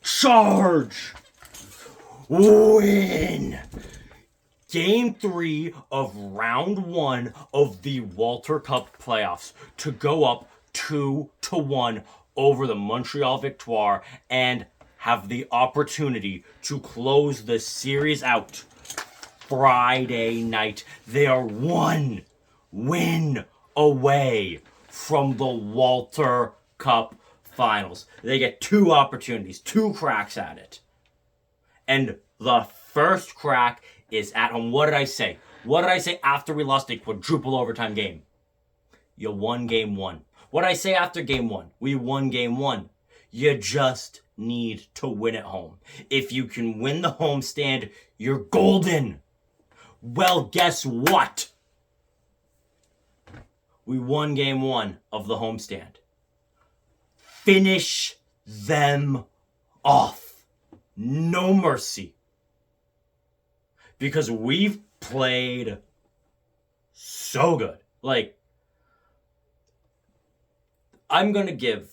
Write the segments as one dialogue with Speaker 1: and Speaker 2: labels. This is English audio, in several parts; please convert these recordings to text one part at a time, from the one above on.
Speaker 1: Charge! Win! Game 3 of round 1 of the Walter Cup playoffs to go up 2-1 over the Montreal Victoire and have the opportunity to close the series out Friday night. They are one win away from the Walter Cup finals. They get 2 opportunities, 2 cracks at it. And the first crack is at home. What did I say? What did I say after we lost a quadruple overtime game? You won game 1. What did I say after game 1? We won game 1. You just need to win at home. If you can win the homestand, you're golden. Well, guess what? We won game 1 of the homestand. Finish them off. No mercy. Because we've played so good. Like, I'm going to give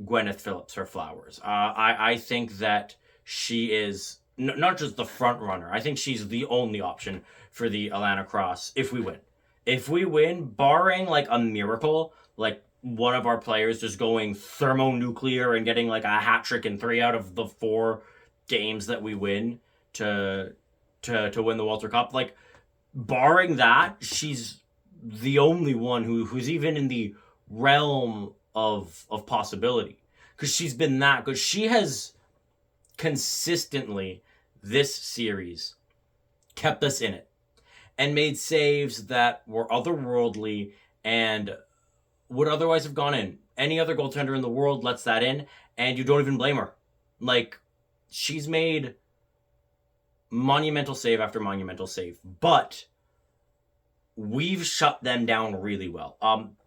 Speaker 1: Gwyneth Phillips her flowers. I think that she is not just the front runner. I think she's the only option for the Atlanta Cross if we win. If we win, barring like a miracle, like one of our players just going thermonuclear and getting like a hat trick in 3 out of the 4 games that we win to win the Walter Cup, like barring that, she's the only one who's even in the realm of possibility, because she's been that good. She has consistently this series kept us in it and made saves that were otherworldly and would otherwise have gone in. Any other goaltender in the world lets that in and you don't even blame her. Like, she's made monumental save after monumental save, but we've shut them down really well.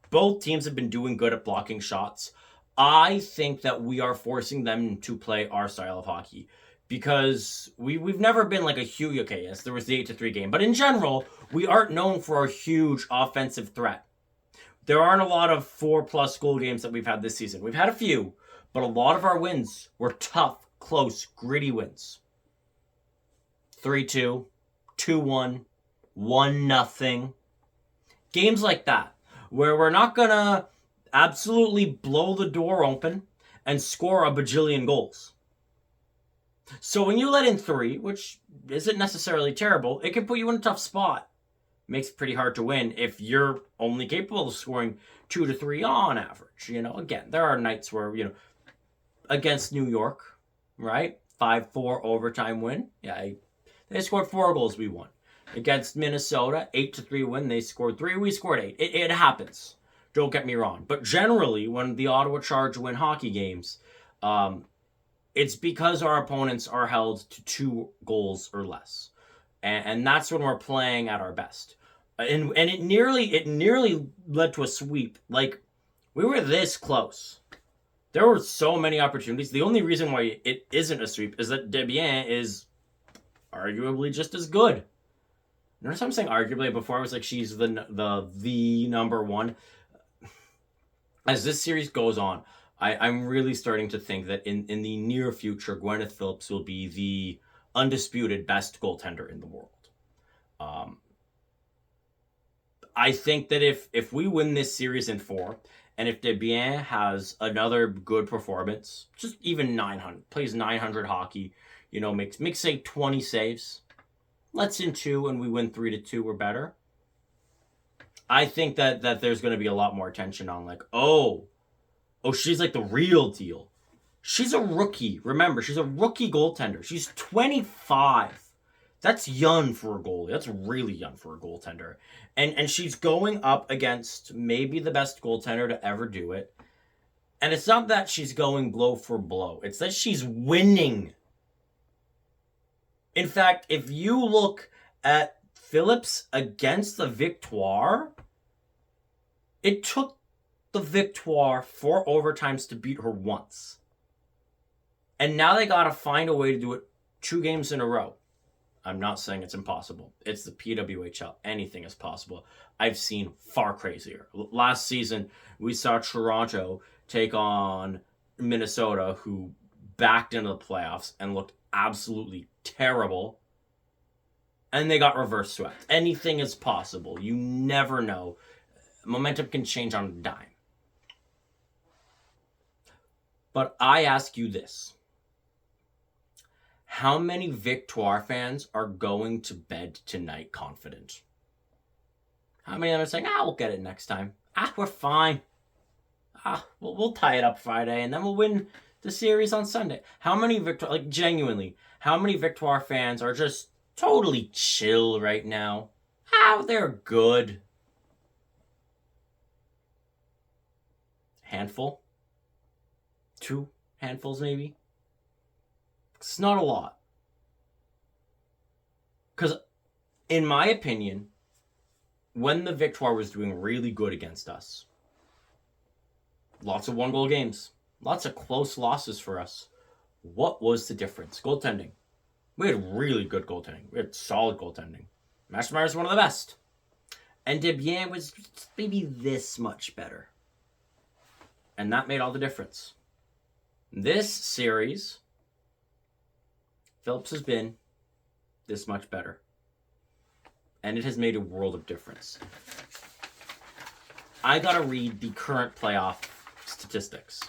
Speaker 1: Both teams have been doing good at blocking shots. I think that we are forcing them to play our style of hockey, because we've never been like a huge, okay, yes, there was the 8-3 game, but in general, we aren't known for a huge offensive threat. There aren't a lot of 4+ goal games that we've had this season. We've had a few, but a lot of our wins were tough, close, gritty wins. 3-2, 2-1, 1-0. Games like that, where we're not gonna absolutely blow the door open and score a bajillion goals. So when you let in 3, which isn't necessarily terrible, it can put you in a tough spot. Makes it pretty hard to win if you're only capable of scoring 2 to 3 on average. You know, again, there are nights where, you know, against New York, right? 5-4 overtime win. Yeah, they scored 4 goals, we won. Against Minnesota, 8-3 win, they scored 3, we scored 8. It happens. Don't get me wrong. But generally, when the Ottawa Charge win hockey games, it's because our opponents are held to 2 goals or less. And that's when we're playing at our best. And it nearly led to a sweep. Like, we were this close. There were so many opportunities. The only reason why it isn't a sweep is that Desbiens is arguably just as good. Notice I'm saying arguably. Before I was like, she's the number one. As this series goes on, I'm really starting to think that in the near future, Gwyneth Phillips will be the undisputed best goaltender in the world. I think that if we win this series in 4, and if Desbiens has another good performance, just even 900, plays 900 hockey, you know, makes say 20 saves, lets in 2, and we win 3-2 or better, I think that there's going to be a lot more attention on, like, oh, she's like the real deal. She's a rookie. Remember, she's a rookie goaltender. She's 25. That's young for a goalie. That's really young for a goaltender. And she's going up against maybe the best goaltender to ever do it. And it's not that she's going blow for blow. It's that she's winning. In fact, if you look at Phillips against the Victoire, it took the Victoire 4 overtimes to beat her once. And now they got to find a way to do it 2 games in a row. I'm not saying it's impossible. It's the PWHL. Anything is possible. I've seen far crazier. Last season, we saw Toronto take on Minnesota, who backed into the playoffs and looked absolutely terrible. And they got reverse swept. Anything is possible. You never know. Momentum can change on a dime. But I ask you this. How many Victoire fans are going to bed tonight confident? How many of them are saying, we'll get it next time. We're fine. We'll tie it up Friday and then we'll win the series on Sunday. How many Victoire, genuinely, how many Victoire fans are just totally chill right now? They're good. Handful? 2 handfuls maybe? It's not a lot. Because, in my opinion, when the Victoire was doing really good against us, lots of 1-goal games, lots of close losses for us, what was the difference? Goaltending. We had really good goaltending. We had solid goaltending. Mastermeyer is one of the best. And Desbiens was maybe this much better. And that made all the difference. This series, Phillips has been this much better. And it has made a world of difference. I gotta read the current playoff statistics.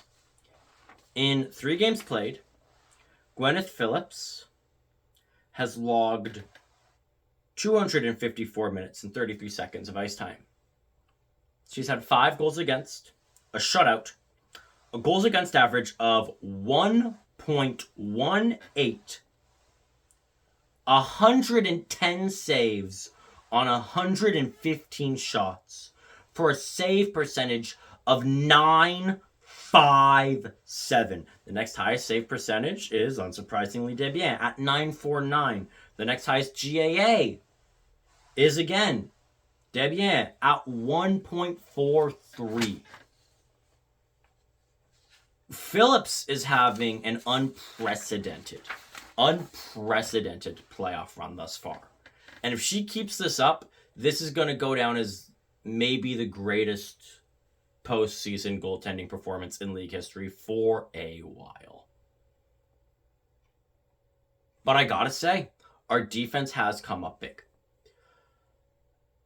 Speaker 1: In 3 games played, Gwyneth Phillips has logged 254 minutes and 33 seconds of ice time. She's had 5 goals against, a shutout, a goals against average of 1.18, 110 saves on 115 shots for a save percentage of 9.57. The next highest save percentage is, unsurprisingly, Desbiens at 9.49. The next highest GAA is, again, Desbiens at 1.43. Phillips is having an unprecedented playoff run thus far. And if she keeps this up, this is going to go down as maybe the greatest postseason goaltending performance in league history for a while. But I gotta say, our defense has come up big.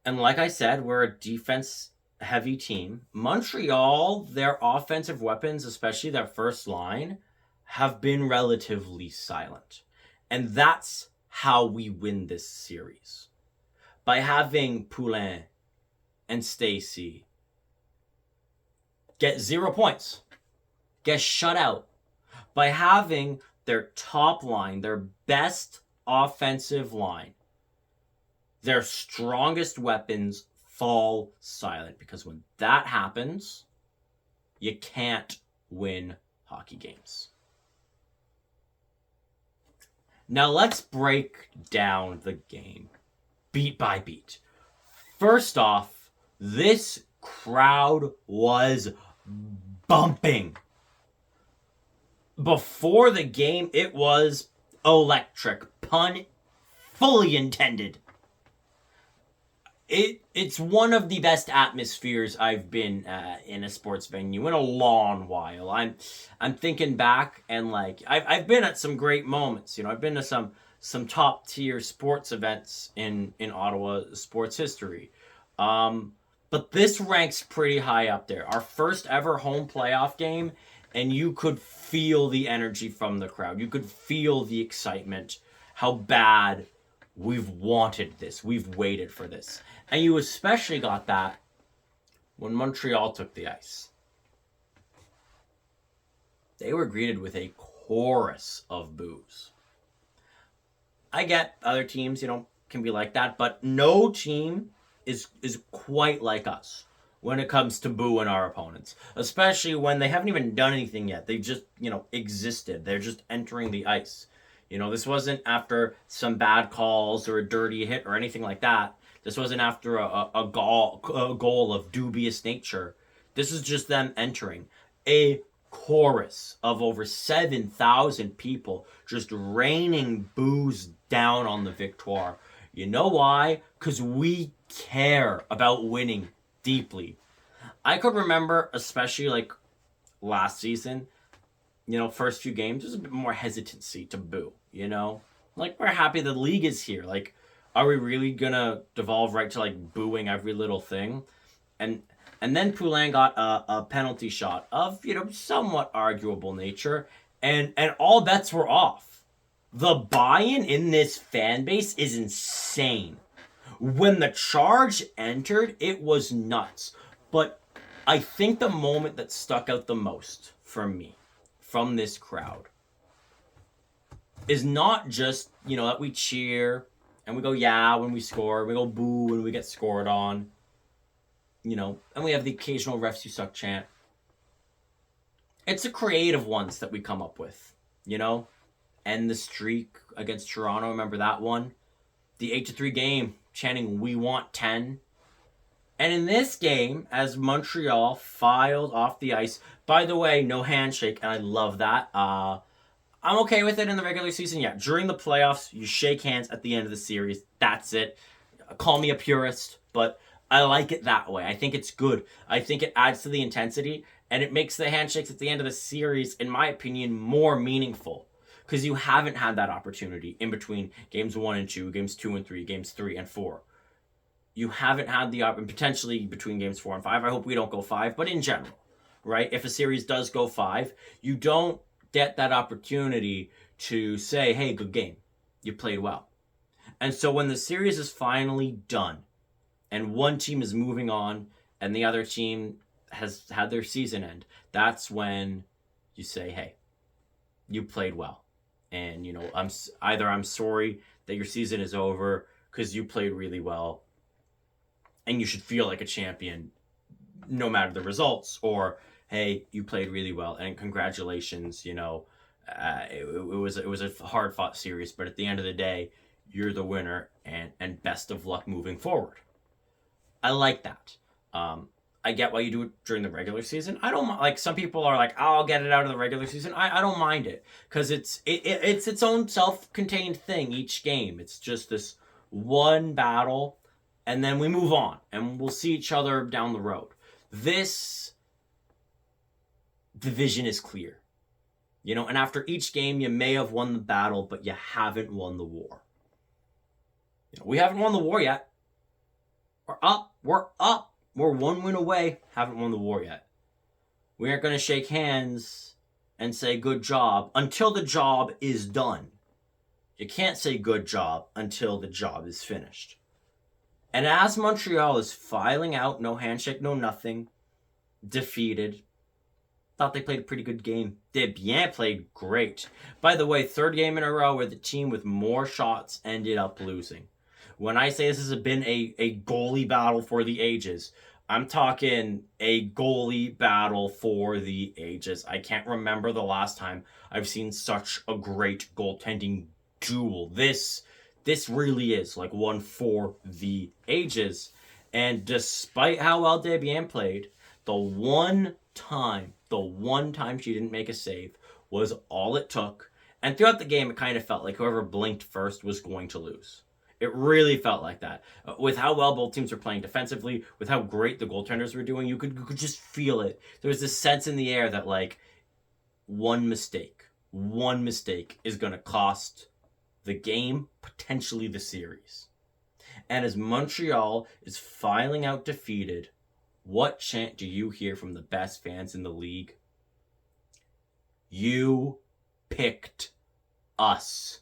Speaker 1: And like I said, we're a defense-heavy team. Montreal, their offensive weapons, especially their first line, have been relatively silent. And that's how we win this series. By having Poulin and Stacey get 0 points, get shut out. By having their top line, their best offensive line, their strongest weapons fall silent. Because when that happens, you can't win hockey games. Now let's break down the game beat by beat. First off, this crowd was bumping. Before the game, it was electric. Pun fully intended. It's one of the best atmospheres I've been in a sports venue in a long while. I'm thinking back and I've been at some great moments. I've been to some top tier sports events in Ottawa sports history. But this ranks pretty high up there. Our first ever home playoff game, and you could feel the energy from the crowd. You could feel the excitement, how bad we've wanted this. We've waited for this. And you especially got that when Montreal took the ice. They were greeted with a chorus of boos. I get other teams, can be like that, but no team is quite like us when it comes to booing our opponents, especially when they haven't even done anything yet. They've just, existed. They're just entering the ice. This wasn't after some bad calls or a dirty hit or anything like that. This wasn't after a goal of dubious nature. This is just them entering. A chorus of over 7,000 people just raining boos down on the Victoire. You know why? Because we care about winning deeply. I could remember, especially last season, first few games, there's a bit more hesitancy to boo, Like, we're happy the league is here. Like, are we really gonna devolve right to, like, booing every little thing? And then Poulin got a penalty shot of, somewhat arguable nature, and all bets were off. The buy-in in this fan base is insane. When the Charge entered, it was nuts. But I think the moment that stuck out the most for me from this crowd is not just, that we cheer and we go, yeah, when we score, we go boo when we get scored on, and we have the occasional refs you suck chant. It's the creative ones that we come up with, End the streak against Toronto, remember that one? The 8-3 game, chanting, we want 10. And in this game, as Montreal filed off the ice, by the way, no handshake, and I love that. I'm okay with it in the regular season. Yeah, during the playoffs, you shake hands at the end of the series. That's it. Call me a purist, but I like it that way. I think it's good. I think it adds to the intensity, and it makes the handshakes at the end of the series, in my opinion, more meaningful. Because you haven't had that opportunity in between games 1 and 2, games 2 and 3, games 3 and 4. You haven't had the opportunity, potentially between games 4 and 5. I hope we don't go 5, but in general, right? If a series does go 5, you don't get that opportunity to say, hey, good game. You played well. And so when the series is finally done and one team is moving on and the other team has had their season end, that's when you say, hey, you played well. And, I'm sorry that your season is over because you played really well and you should feel like a champion no matter the results, or, hey, you played really well and congratulations, it was a hard fought series, but at the end of the day, you're the winner and best of luck moving forward. I like that. I get why you do it during the regular season. I don't like, some people are like, oh, I'll get it out of the regular season. I don't mind it because it's its own self-contained thing each game. It's just this one battle and then we move on and we'll see each other down the road. This division is clear, and after each game you may have won the battle, but you haven't won the war. We haven't won the war yet. We're up. We're one win away. Haven't won the war yet. We aren't going to shake hands and say good job until the job is done. You can't say good job until the job is finished. And as Montreal is filing out, no handshake, no nothing, defeated, thought they played a pretty good game. Desbiens played great. By the way, third game in a row where the team with more shots ended up losing. When I say this has been a goalie battle for the ages, I'm talking a goalie battle for the ages. I can't remember the last time I've seen such a great goaltending duel. This really is like one for the ages. And despite how well Desbiens played, the one time she didn't make a save was all it took. And throughout the game, it kind of felt like whoever blinked first was going to lose. It really felt like that. With how well both teams were playing defensively, with how great the goaltenders were doing, you could just feel it. There was this sense in the air that, like, one mistake is going to cost the game, potentially the series. And as Montreal is filing out defeated, what chant do you hear from the best fans in the league? You picked us.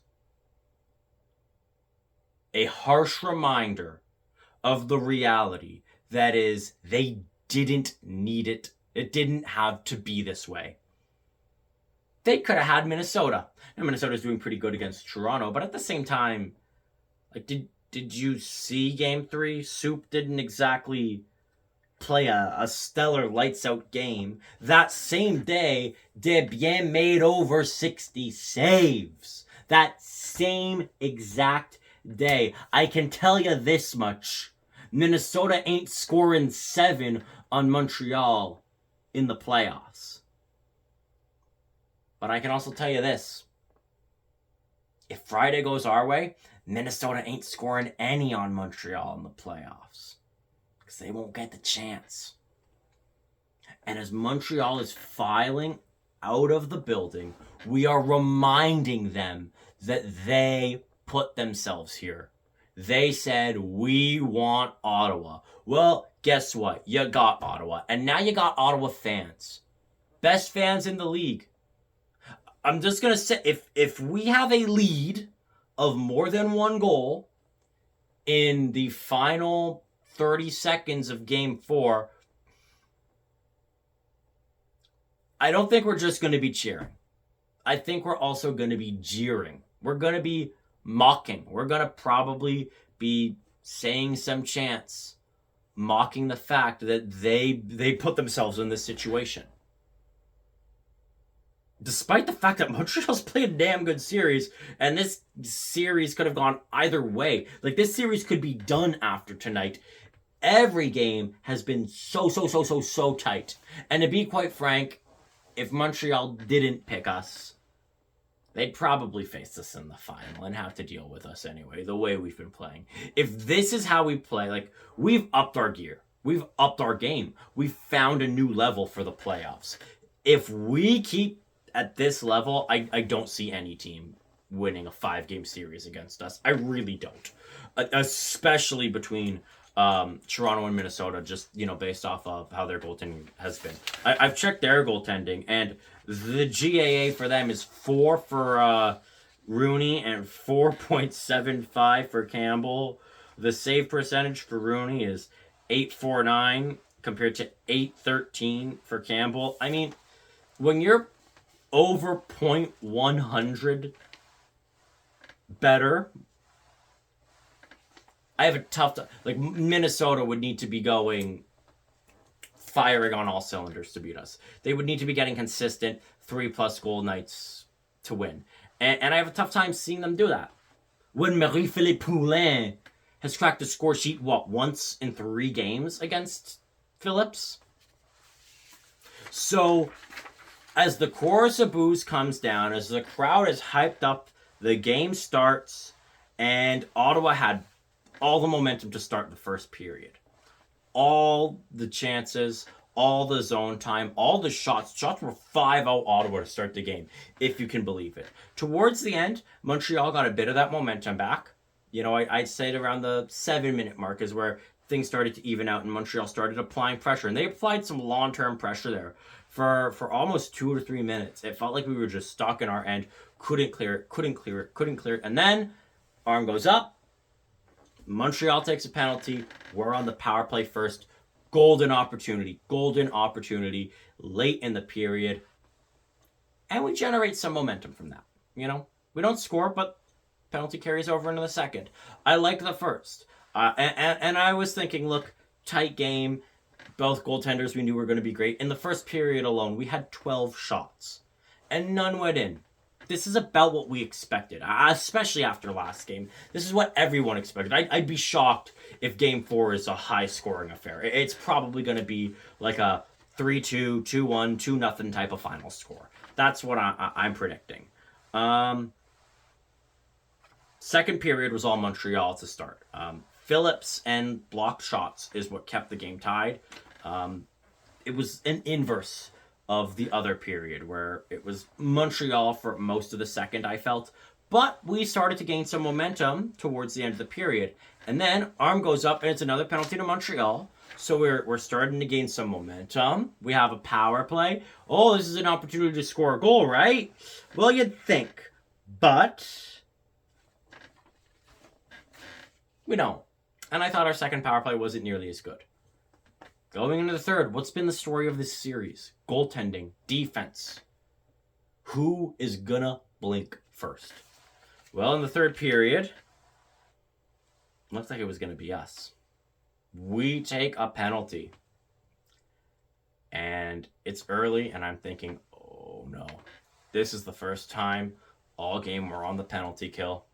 Speaker 1: A harsh reminder of the reality that is, they didn't need it. It didn't have to be this way. They could have had Minnesota. And Minnesota's doing pretty good against Toronto, but at the same time, like, did you see Game 3? Soup didn't exactly play a stellar lights-out game. That same day, Desbiens made over 60 saves. That same exact day. I can tell you this much. Minnesota ain't scoring 7 on Montreal in the playoffs. But I can also tell you this. If Friday goes our way, Minnesota ain't scoring any on Montreal in the playoffs. Because they won't get the chance. And as Montreal is filing out of the building, we are reminding them that they put themselves here. They said, we want Ottawa. Well, guess what? You got Ottawa. And now you got Ottawa fans. Best fans in the league. I'm just going to say, if we have a lead of more than one goal in the final 30 seconds of Game 4, I don't think we're just going to be cheering. I think we're also going to be jeering. We're going to be mocking. We're going to probably be saying some chants, mocking the fact that they put themselves in this situation. Despite the fact that Montreal's played a damn good series, and this series could have gone either way. Like, this series could be done after tonight. Every game has been so tight. And to be quite frank, if Montreal didn't pick us, they'd probably face us in the final and have to deal with us anyway, the way we've been playing. If this is how we play, like, we've upped our gear. We've upped our game. We've found a new level for the playoffs. If we keep at this level, I don't see any team winning a 5-game series against us. I really don't. Especially between Toronto and Minnesota, just, based off of how their goaltending has been. I've checked their goaltending, and the GAA for them is 4 for Rooney and 4.75 for Campbell. The save percentage for Rooney is .849 compared to .813 for Campbell. I mean, when you're over .100 better, I have a tough time. Like, Minnesota would need to be firing on all cylinders to beat us. They would need to be getting consistent 3+ goal nights to win. And I have a tough time seeing them do that. When Marie-Philippe Poulin has cracked the score sheet, once in 3 games against Phillips? So, as the chorus of boos comes down, as the crowd is hyped up, the game starts, and Ottawa had all the momentum to start the first period. All the chances, all the zone time, all the shots. Shots were 5-0 Ottawa to start the game, if you can believe it. Towards the end, Montreal got a bit of that momentum back. I'd say around the 7-minute mark is where things started to even out and Montreal started applying pressure. And they applied some long-term pressure there for almost 2 or 3 minutes. It felt like we were just stuck in our end. Couldn't clear it. And then, arm goes up. Montreal takes a penalty. We're on the power play first. Golden opportunity late in the period. And we generate some momentum from that. We don't score, but penalty carries over into the second. I like the first. And I was thinking, look, tight game. Both goaltenders we knew were going to be great. In the first period alone, we had 12 shots. And none went in. This is about what we expected, especially after last game. This is what everyone expected. I'd be shocked if Game 4 is a high-scoring affair. It's probably going to be like a 3-2, 2-1, 2-0 type of final score. That's what I'm predicting. Second period was all Montreal to start. Phillips and blocked shots is what kept the game tied. It was an inverse of the other period where it was Montreal for most of the second, I felt. But we started to gain some momentum towards the end of the period. And then arm goes up and it's another penalty to Montreal. So we're starting to gain some momentum. We have a power play. Oh, this is an opportunity to score a goal, right? Well, you'd think. But we don't. And I thought our second power play wasn't nearly as good. Going into the third, what's been the story of this series? Goaltending, defense. Who is gonna blink first? Well, in the third period, looks like it was gonna be us. We take a penalty. And it's early, and I'm thinking, oh no. This is the first time all game we're on the penalty kill.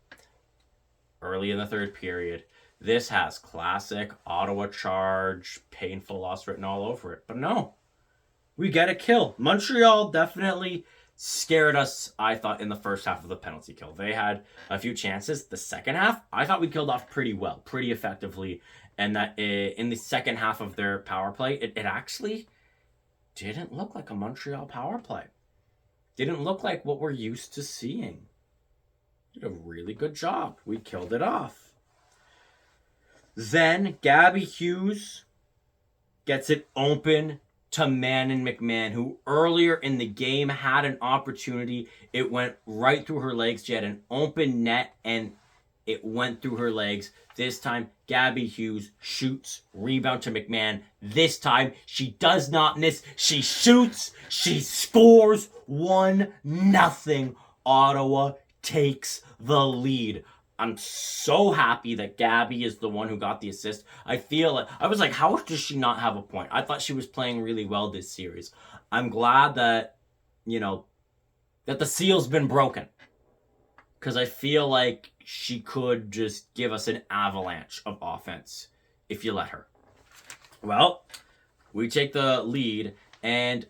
Speaker 1: Early in the third period. This has classic Ottawa charge, painful loss written all over it. But no, we get a kill. Montreal definitely scared us, I thought, in the first half of the penalty kill. They had a few chances. The second half, I thought we killed off pretty well, pretty effectively. And that in the second half of their power play, it actually didn't look like a Montreal power play. didn't look like what we're used to seeing. Did a really good job. We killed it off. Then Gabby Hughes gets it open to McMahon, who earlier in the game had an opportunity. It went right through her legs. She had an open net, and it went through her legs. This time, Gabby Hughes shoots, rebound to McMahon. This time, she does not miss. She shoots, she scores 1-0. Ottawa takes the lead. I'm so happy that Gabby is the one who got the assist. I was like, how does she not have a point? I thought she was playing really well this series. I'm glad that, that the seal's been broken. Because I feel like she could just give us an avalanche of offense if you let her. Well, we take the lead, and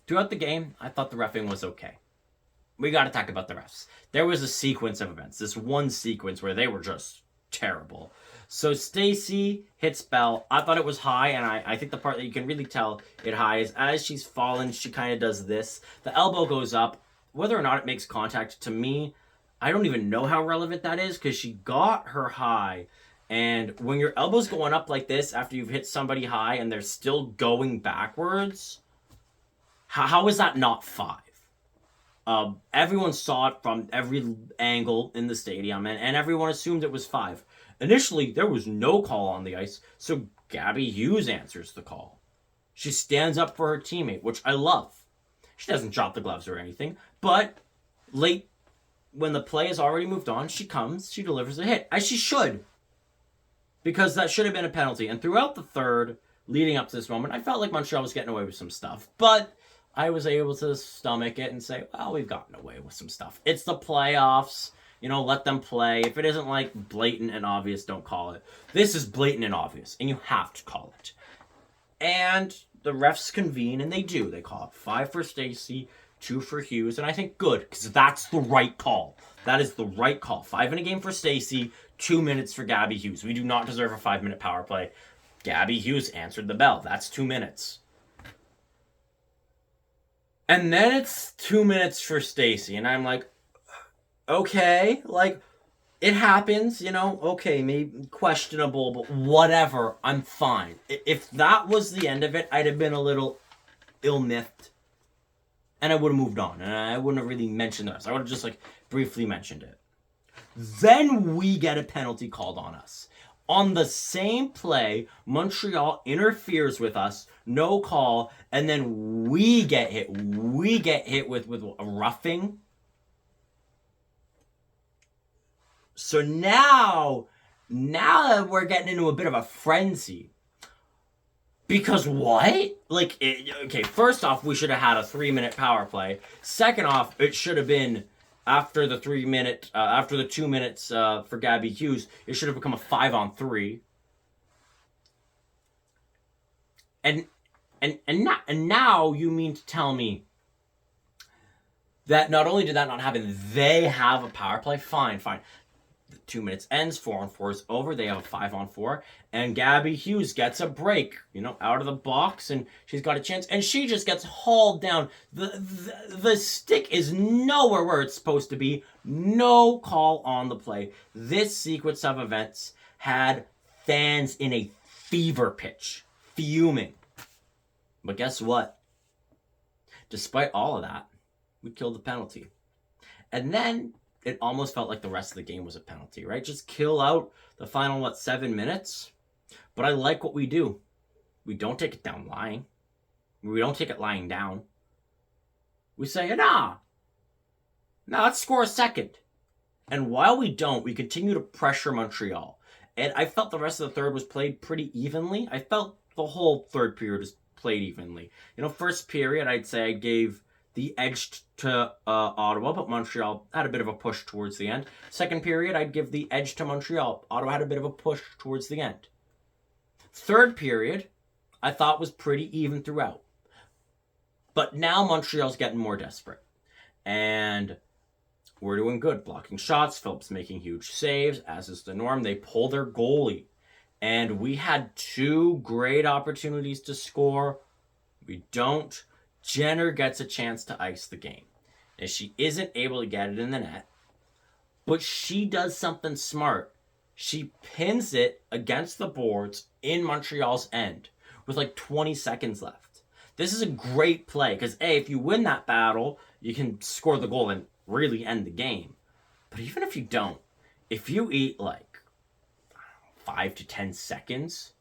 Speaker 1: throughout the game, I thought the reffing was okay. We got to talk about the refs. There was a sequence of events. This one sequence where they were just terrible. So Stacy hits Bell. I thought it was high, and I think the part that you can really tell it high is as she's fallen, she kind of does this. The elbow goes up. Whether or not it makes contact, to me, I don't even know how relevant that is because she got her high. And when your elbow's going up like this after you've hit somebody high and they're still going backwards, how is that not 5? Everyone saw it from every angle in the stadium, and everyone assumed it was 5. Initially, there was no call on the ice, so Gabby Hughes answers the call. She stands up for her teammate, which I love. She doesn't drop the gloves or anything, but late, when the play has already moved on, she delivers a hit, as she should, because that should have been a penalty. And throughout the third, leading up to this moment, I felt like Montreal was getting away with some stuff, but I was able to stomach it and say, well, we've gotten away with some stuff. It's the playoffs. Let them play. If it isn't like blatant and obvious, don't call it. This is blatant and obvious, and you have to call it. And the refs convene, and they do. They call it 5 for Stacy, 2 for Hughes, and I think good, because that's the right call. That is the right call. 5 in a game for Stacy, 2 minutes for Gabby Hughes. We do not deserve a 5-minute power play. Gabby Hughes answered the bell. That's 2 minutes. And then it's 2 minutes for Stacy, and I'm like, okay, like, it happens, okay, maybe questionable, but whatever, I'm fine. If that was the end of it, I'd have been a little ill-miffed, and I would have moved on, and I wouldn't have really mentioned this. I would have just, briefly mentioned it. Then we get a penalty called on us. On the same play, Montreal interferes with us, no call, and then we get hit. We get hit with a roughing. So now that we're getting into a bit of a frenzy. Because what? Okay, first off, we should have had a 3-minute power play. Second off, it should have been after the 2 minutes for Gabby Hughes, it should have become a 5-on-3. And now you mean to tell me that not only did that not happen, they have a power play? Fine. The 2 minutes ends, 4-on-4 is over, they have a 5-on-4, and Gabby Hughes gets a break, out of the box, and she's got a chance, and she just gets hauled down. The stick is nowhere where it's supposed to be. No call on the play. This sequence of events had fans in a fever pitch, fuming. But guess what? Despite all of that, we killed the penalty. And then it almost felt like the rest of the game was a penalty, right? Just kill out the final, 7 minutes? But I like what we do. We don't take it down lying. We don't take it lying down. We say, nah, let's score a second. And while we don't, we continue to pressure Montreal. And I felt the rest of the third was played pretty evenly. I felt the whole third period was played evenly. First period, I'd say I gave the edge to Ottawa, but Montreal had a bit of a push towards the end. Second period, I'd give the edge to Montreal. Ottawa had a bit of a push towards the end. Third period, I thought was pretty even throughout. But now Montreal's getting more desperate. And we're doing good. Blocking shots, Phillips making huge saves, as is the norm. They pull their goalie. And we had 2 great opportunities to score. We don't. Jenner gets a chance to ice the game. and she isn't able to get it in the net. But she does something smart. She pins it against the boards in Montreal's end with like 20 seconds left. This is a great play because, A, if you win that battle, you can score the goal and really end the game. But even if you don't, if you eat like 5 to 10 seconds,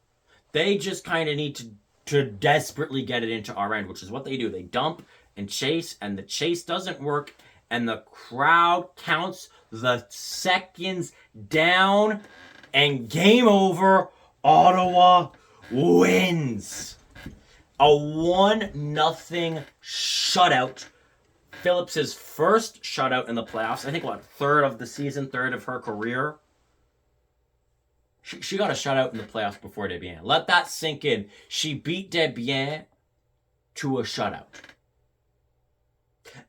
Speaker 1: they just kind of need to desperately get it into our end, which is what they do. They dump and chase, and the chase doesn't work, and the crowd counts the seconds down, and game over. Ottawa wins. A 1-0 shutout. Phillips' first shutout in the playoffs. I think, third of the season, third of her career. She got a shutout in the playoffs before Desbiens. Let that sink in. She beat Desbiens to a shutout.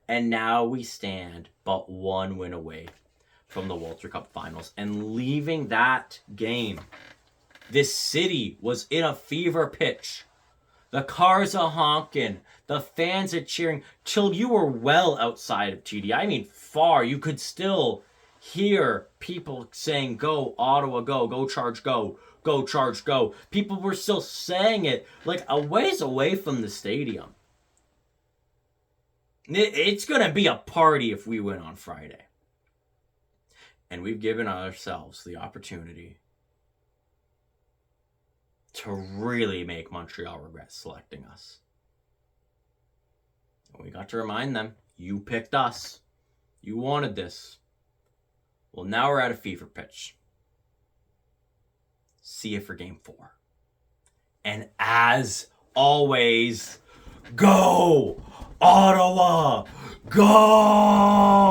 Speaker 1: And now we stand but one win away from the Walter Cup finals. And leaving that game, this city was in a fever pitch. The cars are honking. The fans are cheering. Till you were well outside of TD. I mean, far. You could still hear people saying, go, Ottawa, go, go, Charge, go, go, Charge, go. People were still saying it like a ways away from the stadium. It's going to be a party if we win on Friday. And we've given ourselves the opportunity to really make Montreal regret selecting us. And we got to remind them, you picked us. You wanted this. Well, now we're at a fever pitch. See you for Game 4. And as always, go! Ottawa! Go!